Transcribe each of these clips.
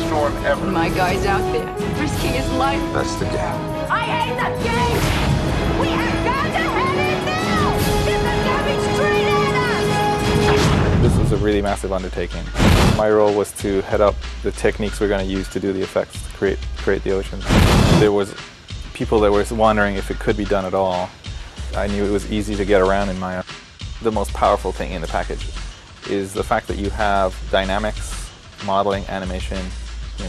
storm ever. My guy's out there, risking his life. That's the game. I hate the game! We have got to have it now! This is coming straight at us! This was a really massive undertaking. My role was to head up the techniques we're going to use to do the effects, to create the oceans. There was people that were wondering if it could be done at all. I knew it was easy to get around in Maya. The most powerful thing in the package is the fact that you have dynamics, modeling, animation,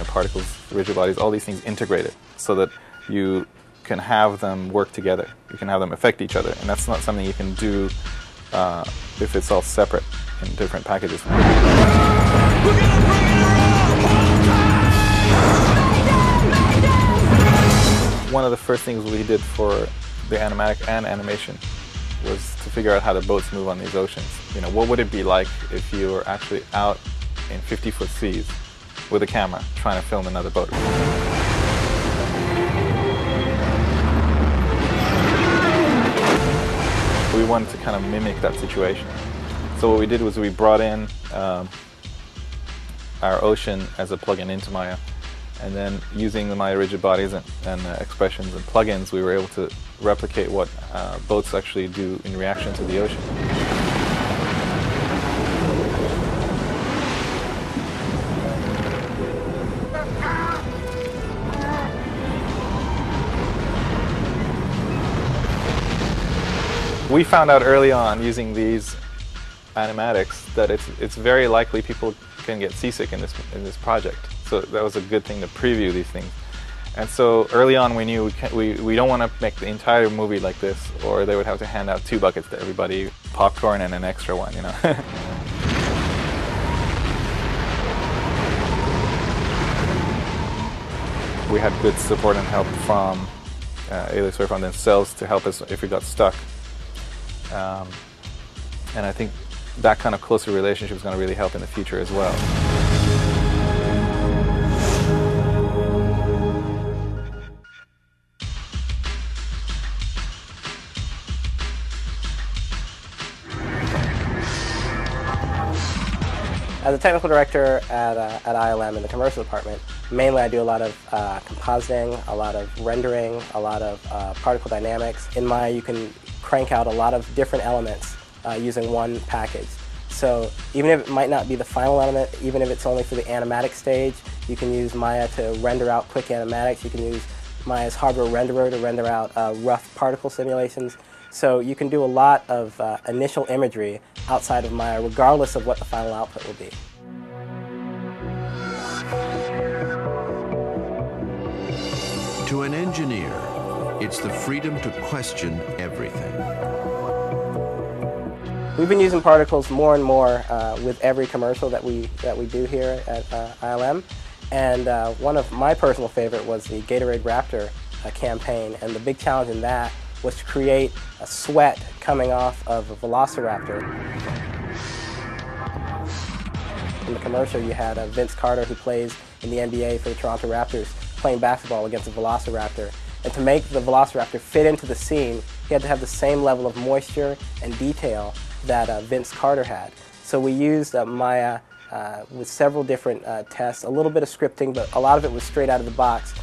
particles, rigid bodies, all these things integrated so that you can have them work together. You can have them affect each other, and that's not something you can do if it's all separate in different packages. One of the first things we did for the animatic and animation was to figure out how the boats move on these oceans. What would it be like if you were actually out in 50-foot seas with a camera trying to film another boat? We wanted to kind of mimic that situation. So what we did was we brought in our ocean as a plugin into Maya, and then using the Maya rigid bodies and expressions and plugins, we were able to replicate what boats actually do in reaction to the ocean. We found out early on using these animatics that it's very likely people can get seasick in this project. So that was a good thing to preview these things. And so early on we knew we don't want to make the entire movie like this, or they would have to hand out 2 buckets to everybody, popcorn and an extra one, We had good support and help from Alias Wave from themselves to help us if we got stuck. And I think that kind of closer relationship is going to really help in the future as well. As a technical director at ILM in the commercial department, mainly I do a lot of compositing, a lot of rendering, a lot of particle dynamics. In Maya you can crank out a lot of different elements using one package. So even if it might not be the final element, even if it's only for the animatic stage, you can use Maya to render out quick animatics. You can use Maya's hardware renderer to render out rough particle simulations. So you can do a lot of initial imagery outside of Maya, regardless of what the final output will be. To an engineer, it's the freedom to question everything. We've been using particles more and more with every commercial that we do here at ILM. And one of my personal favorite was the Gatorade Raptor campaign. And the big challenge in that was to create a sweat coming off of a Velociraptor. In the commercial, you had Vince Carter, who plays in the NBA for the Toronto Raptors, playing basketball against a Velociraptor. And to make the Velociraptor fit into the scene, he had to have the same level of moisture and detail that Vince Carter had. So we used Maya with several different tests, a little bit of scripting, but a lot of it was straight out of the box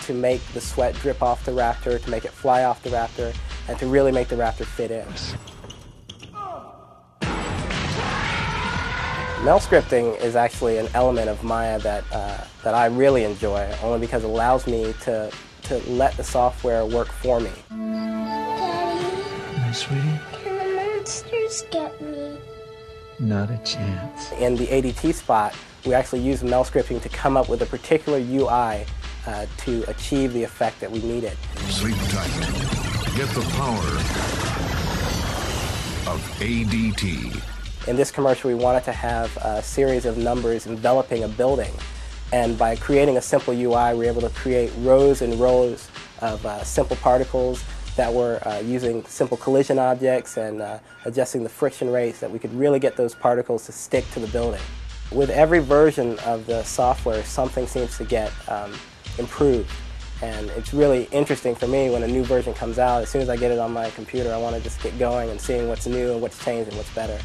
to make the sweat drip off the Raptor, to make it fly off the Raptor, and to really make the Raptor fit in. Mel scripting is actually an element of Maya that I really enjoy, only because it allows me to let the software work for me. Daddy? My sweetie? Can the monsters get me? Not a chance. In the ADT spot, we actually used Mel scripting to come up with a particular UI to achieve the effect that we needed. Sleep tight. Get the power of ADT. In this commercial, we wanted to have a series of numbers enveloping a building. And by creating a simple UI, we were able to create rows and rows of simple particles that were using simple collision objects and adjusting the friction rates, that we could really get those particles to stick to the building. With every version of the software, something seems to get improved. And it's really interesting for me when a new version comes out. As soon as I get it on my computer, I want to just get going and seeing what's new and what's changed and what's better.